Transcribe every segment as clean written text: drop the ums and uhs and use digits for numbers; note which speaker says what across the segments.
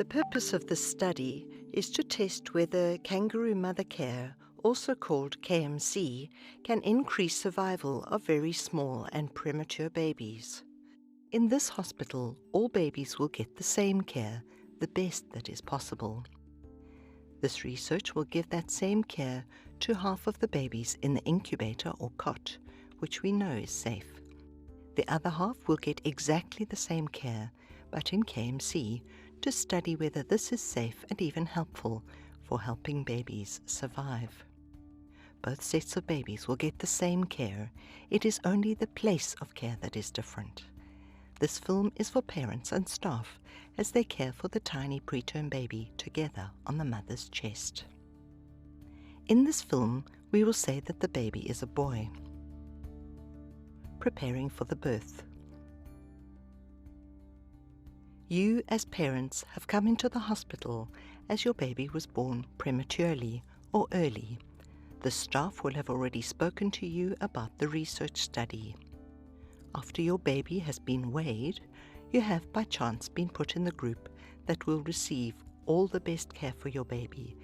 Speaker 1: The purpose of this study is to test whether kangaroo mother care, also called KMC, can increase survival of very small and premature babies. In this hospital, all babies will get the same care, the best that is possible. This research will give that same care to half of the babies in the incubator or cot, which we know is safe. The other half will get exactly the same care, but in KMC, to study whether this is safe and even helpful for helping babies survive. Both sets of babies will get the same care. It is only the place of care that is different. This film is for parents and staff as they care for the tiny preterm baby together on the mother's chest. In this film, we will say that the baby is a boy. Preparing for the birth. You, as parents, have come into the hospital as your baby was born prematurely or early. The staff will have already spoken to you about the research study. After your baby has been weighed, you have by chance been put in the group that will receive all the best care for your baby,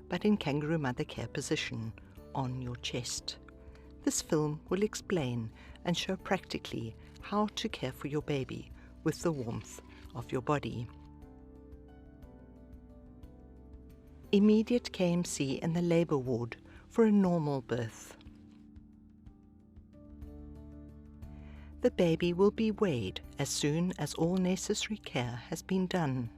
Speaker 1: but in kangaroo mother care position on your chest. This film will explain and show practically how to care for your baby with the warmth of your body. Immediate KMC in the labour ward for a normal birth. The baby will be weighed as soon as all necessary care has been done.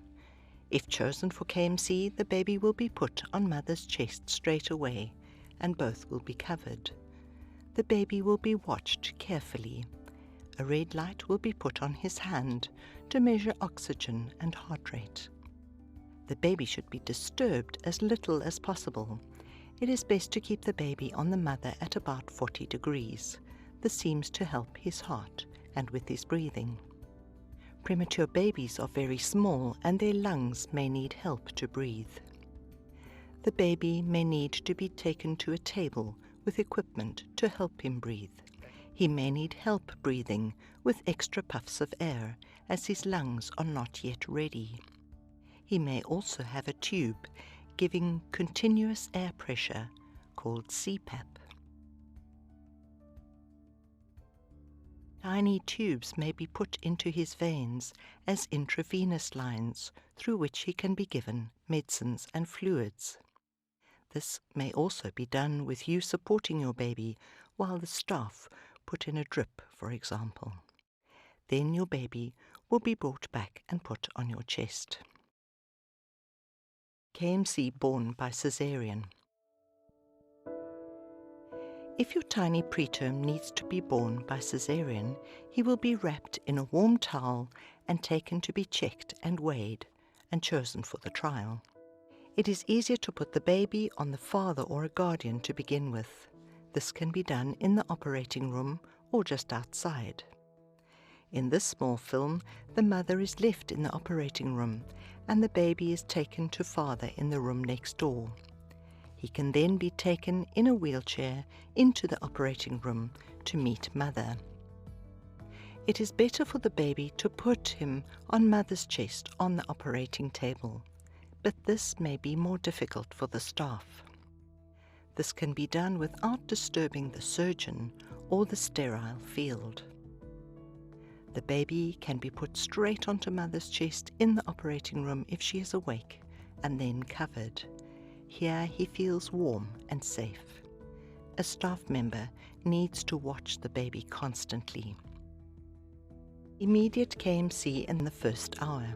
Speaker 1: If chosen for KMC, the baby will be put on mother's chest straight away, and both will be covered. The baby will be watched carefully. A red light will be put on his hand to measure oxygen and heart rate. The baby should be disturbed as little as possible. It is best to keep the baby on the mother at about 40 degrees. This seems to help his heart and with his breathing. Premature babies are very small and their lungs may need help to breathe. The baby may need to be taken to a table with equipment to help him breathe. He may need help breathing with extra puffs of air as his lungs are not yet ready. He may also have a tube giving continuous air pressure called CPAP. Tiny tubes may be put into his veins as intravenous lines through which he can be given medicines and fluids. This may also be done with you supporting your baby while the staff put in a drip, for example. Then your baby will be brought back and put on your chest. KMC born by caesarean. If your tiny preterm needs to be born by caesarean, he will be wrapped in a warm towel and taken to be checked and weighed and chosen for the trial. It is easier to put the baby on the father or a guardian to begin with. This can be done in the operating room or just outside. In this small film, the mother is left in the operating room and the baby is taken to father in the room next door. He can then be taken in a wheelchair into the operating room to meet mother. It is better for the baby to put him on mother's chest on the operating table, but this may be more difficult for the staff. This can be done without disturbing the surgeon or the sterile field. The baby can be put straight onto mother's chest in the operating room if she is awake, and then covered. Here he feels warm and safe. A staff member needs to watch the baby constantly. Immediate KMC in the first hour.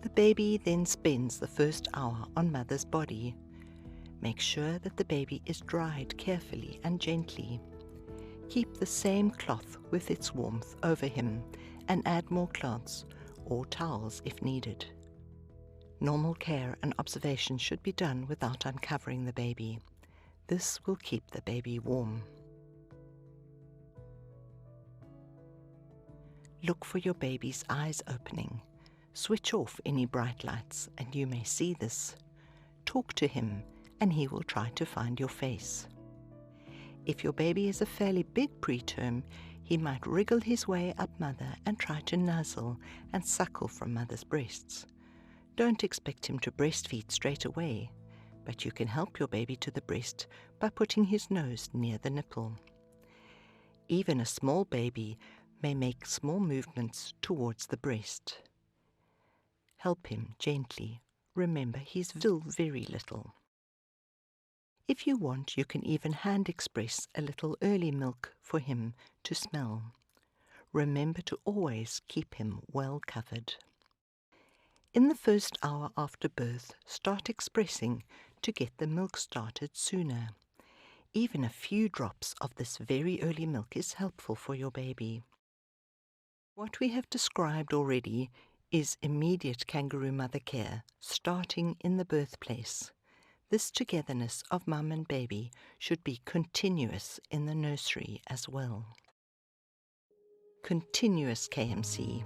Speaker 1: The baby then spends the first hour on mother's body. Make sure that the baby is dried carefully and gently. Keep the same cloth with its warmth over him and add more cloths or towels if needed. Normal care and observation should be done without uncovering the baby. This will keep the baby warm. Look for your baby's eyes opening. Switch off any bright lights and you may see this. Talk to him and he will try to find your face. If your baby is a fairly big preterm, He might wriggle his way up mother and try to nuzzle and suckle from mother's breasts. Don't expect him to breastfeed straight away, but you can help your baby to the breast by putting his nose near the nipple. Even a small baby may make small movements towards the breast. Help him gently. Remember, he's still very little. If you want, you can even hand express a little early milk for him to smell. Remember to always keep him well covered. In the first hour after birth, start expressing to get the milk started sooner. Even a few drops of this very early milk is helpful for your baby. What we have described already is immediate kangaroo mother care, starting in the birthplace. This togetherness of mum and baby should be continuous in the nursery as well. Continuous KMC.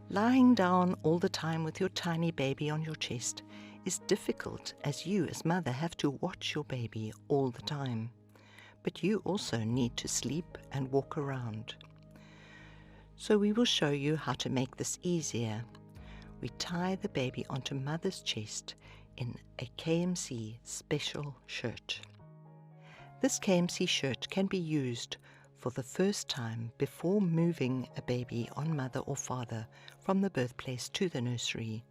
Speaker 1: Lying down all the time with your tiny baby on your chest is difficult, as you as mother have to watch your baby all the time. But you also need to sleep and walk around. So we will show you how to make this easier. We tie the baby onto mother's chest in a KMC special shirt. This KMC shirt can be used for the first time before moving a baby on mother or father from the birthplace to the nursery.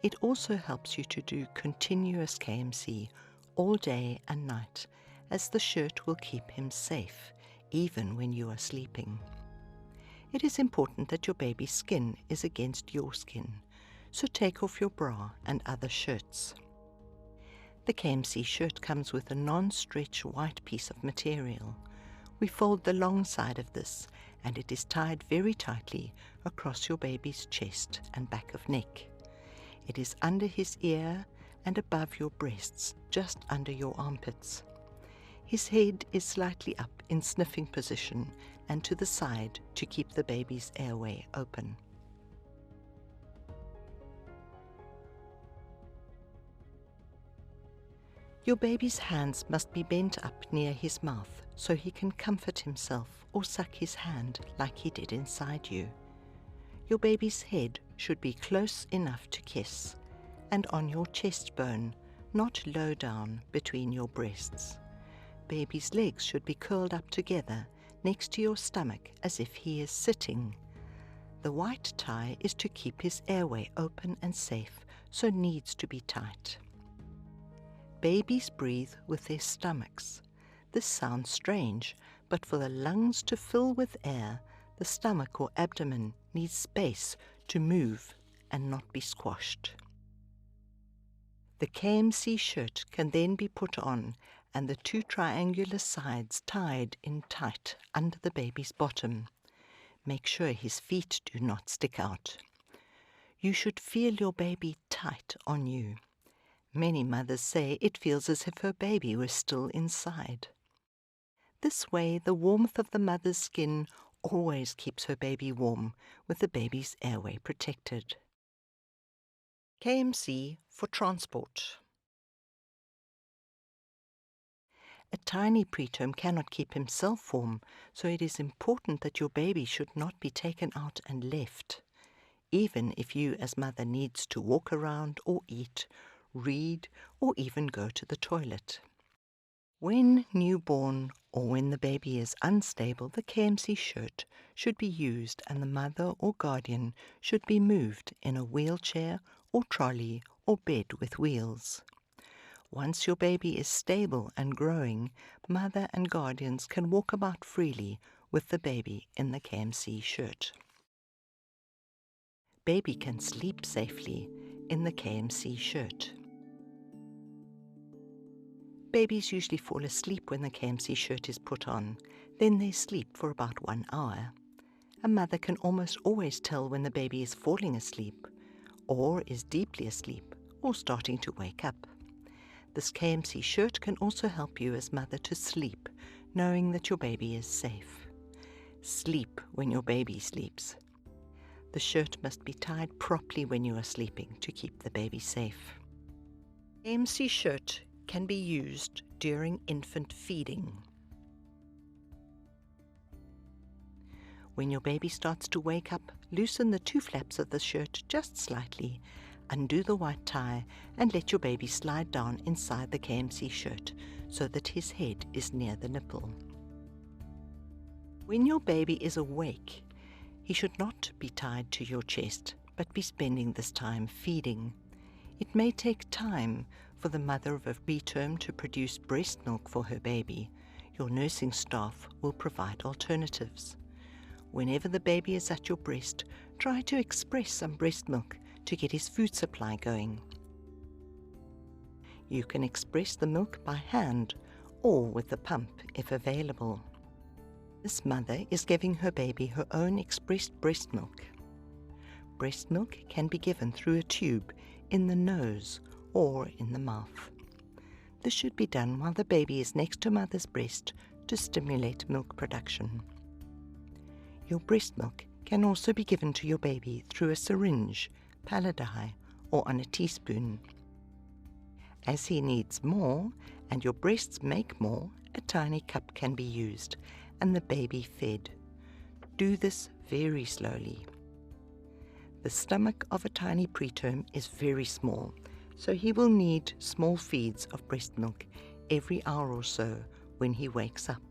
Speaker 1: It also helps you to do continuous KMC all day and night, as the shirt will keep him safe even when you are sleeping. It is important that your baby's skin is against your skin, so take off your bra and other shirts. The KMC shirt comes with a non-stretch white piece of material. We fold the long side of this and it is tied very tightly across your baby's chest and back of neck. It is under his ear and above your breasts, just under your armpits. His head is slightly up in sniffing position and to the side to keep the baby's airway open. Your baby's hands must be bent up near his mouth so he can comfort himself or suck his hand like he did inside you. Your baby's head should be close enough to kiss and on your chest bone, not low down between your breasts. Baby's legs should be curled up together next to your stomach as if he is sitting. The white tie is to keep his airway open and safe, so needs to be tight. Babies breathe with their stomachs. This sounds strange, but for the lungs to fill with air, the stomach or abdomen needs space to move and not be squashed. The KMC shirt can then be put on and the two triangular sides tied in tight under the baby's bottom. Make sure his feet do not stick out. You should feel your baby tight on you. Many mothers say it feels as if her baby was still inside. This way, the warmth of the mother's skin always keeps her baby warm, with the baby's airway protected. KMC for transport. A tiny preterm cannot keep himself warm, so it is important that your baby should not be taken out and left, even if you as mother needs to walk around or eat, read, or even go to the toilet. When newborn or when the baby is unstable, the KMC shirt should be used and the mother or guardian should be moved in a wheelchair or trolley or bed with wheels. Once your baby is stable and growing, mother and guardians can walk about freely with the baby in the KMC shirt. Baby can sleep safely in the KMC shirt. Babies usually fall asleep when the KMC shirt is put on. Then they sleep for about 1 hour. A mother can almost always tell when the baby is falling asleep, or is deeply asleep, or starting to wake up. This KMC shirt can also help you as mother to sleep, knowing that your baby is safe. Sleep when your baby sleeps. The shirt must be tied properly when you are sleeping to keep the baby safe. KMC shirt can be used during infant feeding. When your baby starts to wake up, loosen the 2 flaps of the shirt just slightly, undo the white tie, and let your baby slide down inside the KMC shirt so that his head is near the nipple. When your baby is awake, he should not be tied to your chest, but be spending this time feeding. It may take time for the mother of a preterm to produce breast milk for her baby. Your nursing staff will provide alternatives. Whenever the baby is at your breast, try to express some breast milk to get his food supply going. You can express the milk by hand or with a pump if available. This mother is giving her baby her own expressed breast milk. Breast milk can be given through a tube in the nose or in the mouth. This should be done while the baby is next to mother's breast to stimulate milk production. Your breast milk can also be given to your baby through a syringe, pallidi, or on a teaspoon. As he needs more and your breasts make more, a tiny cup can be used and the baby fed. Do this very slowly. The stomach of a tiny preterm is very small, so he will need small feeds of breast milk every hour or so when he wakes up.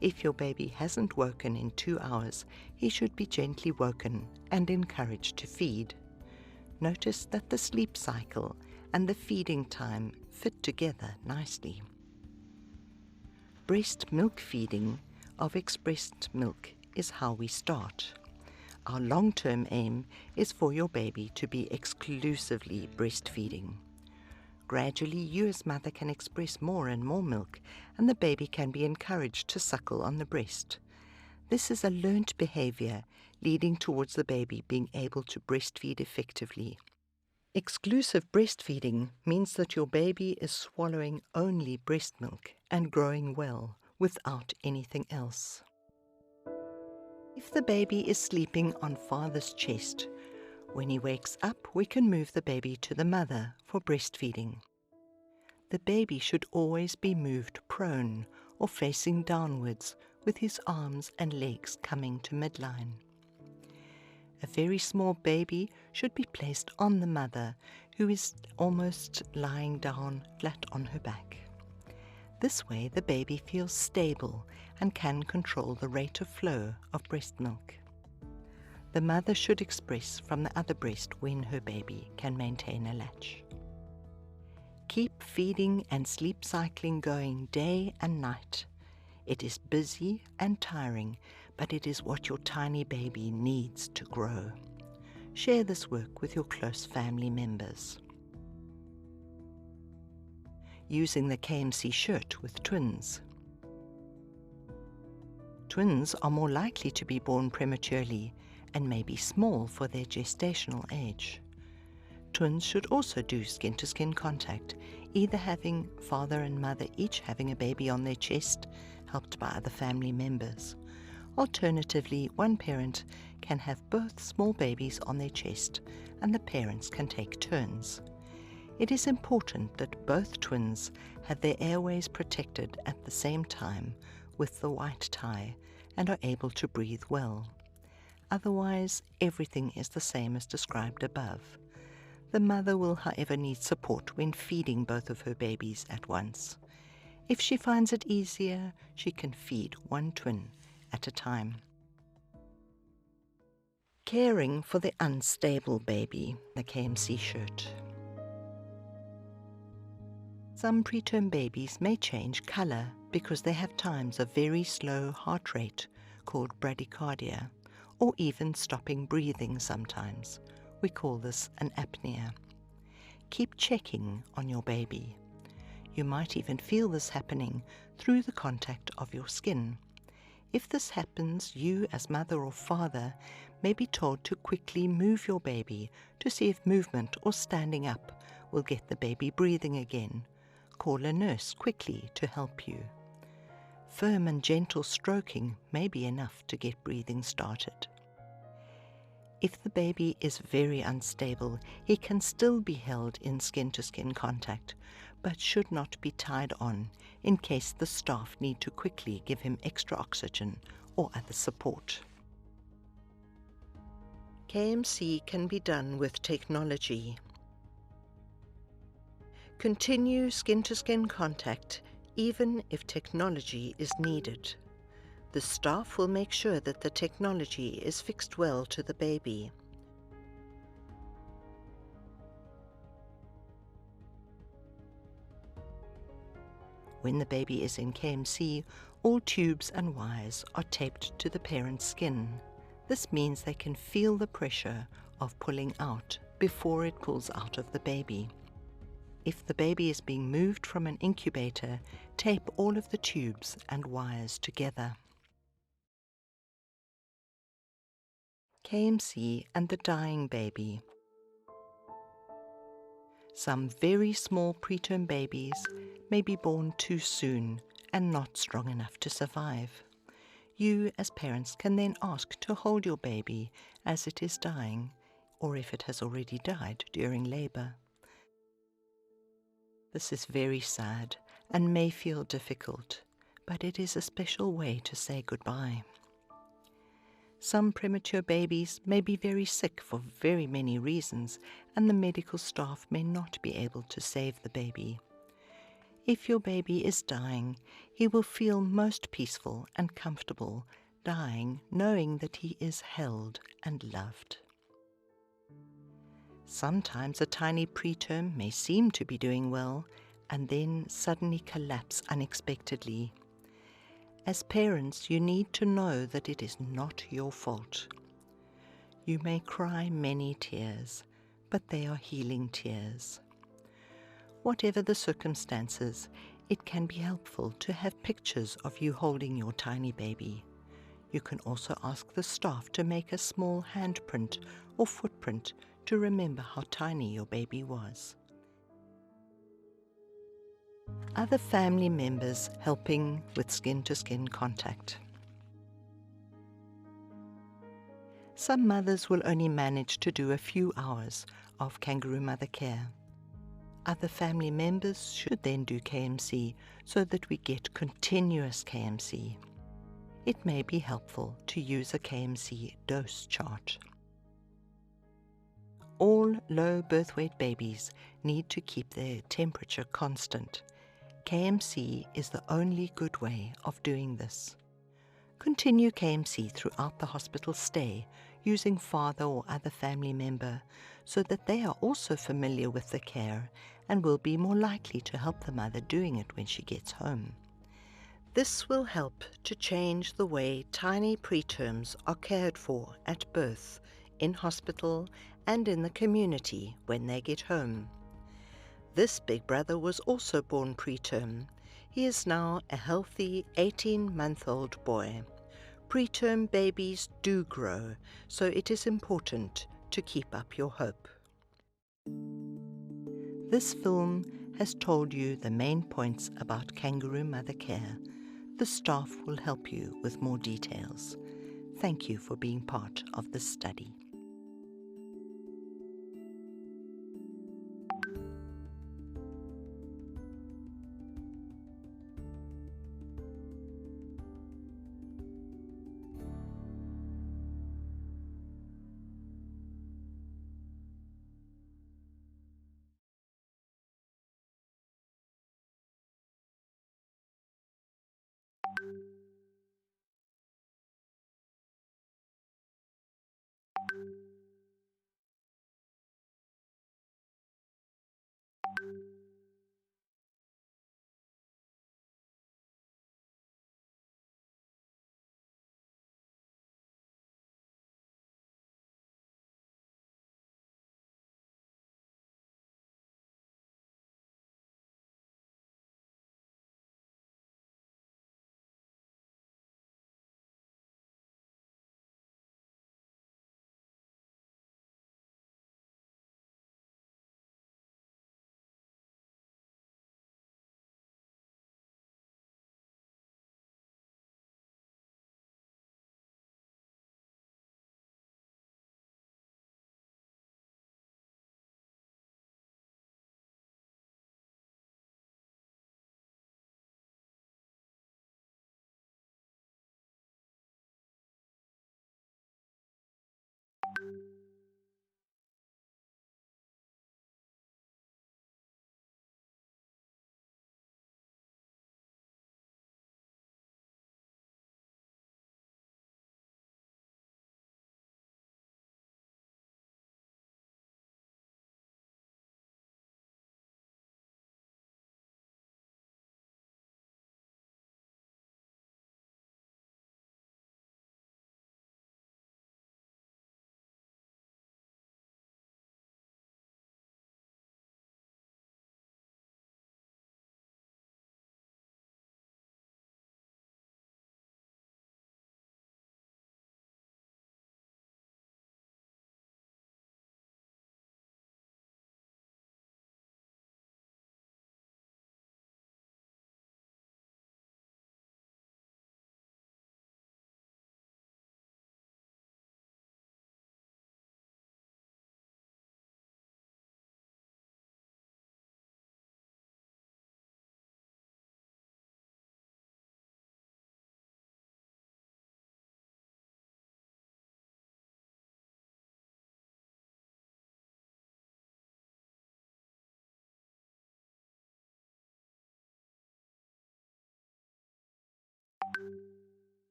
Speaker 1: If your baby hasn't woken in 2 hours, he should be gently woken and encouraged to feed. Notice that the sleep cycle and the feeding time fit together nicely. Breast milk feeding of expressed milk is how we start. Our long-term aim is for your baby to be exclusively breastfeeding. Gradually, you as mother can express more and more milk, and the baby can be encouraged to suckle on the breast. This is a learnt behavior leading towards the baby being able to breastfeed effectively. Exclusive breastfeeding means that your baby is swallowing only breast milk and growing well without anything else. If the baby is sleeping on father's chest, when he wakes up, we can move the baby to the mother for breastfeeding. The baby should always be moved prone or facing downwards with his arms and legs coming to midline. A very small baby should be placed on the mother, who is almost lying down flat on her back. This way the baby feels stable and can control the rate of flow of breast milk. The mother should express from the other breast when her baby can maintain a latch. Keep feeding and sleep cycling going day and night. It is busy and tiring, but it is what your tiny baby needs to grow. Share this work with your close family members. Using the KMC shirt with twins. Twins are more likely to be born prematurely and may be small for their gestational age. Twins should also do skin-to-skin contact, either having father and mother each having a baby on their chest, helped by other family members. Alternatively, one parent can have both small babies on their chest and the parents can take turns. It is important that both twins have their airways protected at the same time with the white tie and are able to breathe well. Otherwise, everything is the same as described above. The mother will, however, need support when feeding both of her babies at once. If she finds it easier, she can feed one twin at a time. Caring for the unstable baby, the KMC shirt. Some preterm babies may change color because they have times of very slow heart rate called bradycardia, or even stopping breathing sometimes. We call this an apnea. Keep checking on your baby. You might even feel this happening through the contact of your skin. If this happens, you as mother or father may be told to quickly move your baby to see if movement or standing up will get the baby breathing again. Call a nurse quickly to help you. Firm and gentle stroking may be enough to get breathing started. If the baby is very unstable, he can still be held in skin-to-skin contact, but should not be tied on. in case the staff need to quickly give him extra oxygen or other support. KMC can be done with technology. Continue skin-to-skin contact even if technology is needed. The staff will make sure that the technology is fixed well to the baby. When the baby is in KMC, all tubes and wires are taped to the parent's skin. This means they can feel the pressure of pulling out before it pulls out of the baby. If the baby is being moved from an incubator, tape all of the tubes and wires together. KMC and the dying baby. Some very small preterm babies may be born too soon and not strong enough to survive. You, as parents, can then ask to hold your baby as it is dying, or if it has already died during labor. This is very sad and may feel difficult, but it is a special way to say goodbye. Some premature babies may be very sick for very many reasons, and the medical staff may not be able to save the baby. If your baby is dying, he will feel most peaceful and comfortable dying, knowing that he is held and loved. Sometimes a tiny preterm may seem to be doing well and then suddenly collapse unexpectedly. As parents, you need to know that it is not your fault. You may cry many tears, but they are healing tears. Whatever the circumstances, it can be helpful to have pictures of you holding your tiny baby. You can also ask the staff to make a small handprint or footprint to remember how tiny your baby was. Other family members helping with skin-to-skin contact. Some mothers will only manage to do a few hours of kangaroo mother care. Other family members should then do KMC so that we get continuous KMC. It may be helpful to use a KMC dose chart. All low birth weight babies need to keep their temperature constant. KMC is the only good way of doing this. Continue KMC throughout the hospital stay using father or other family member so that they are also familiar with the care and will be more likely to help the mother doing it when she gets home. This will help to change the way tiny preterms are cared for at birth, in hospital, and in the community when they get home. This big brother was also born preterm. He is now a healthy 18-month-old boy. Preterm babies do grow, so it is important to keep up your hope. This film has told you the main points about kangaroo mother care. The staff will help you with more details. Thank you for being part of this study.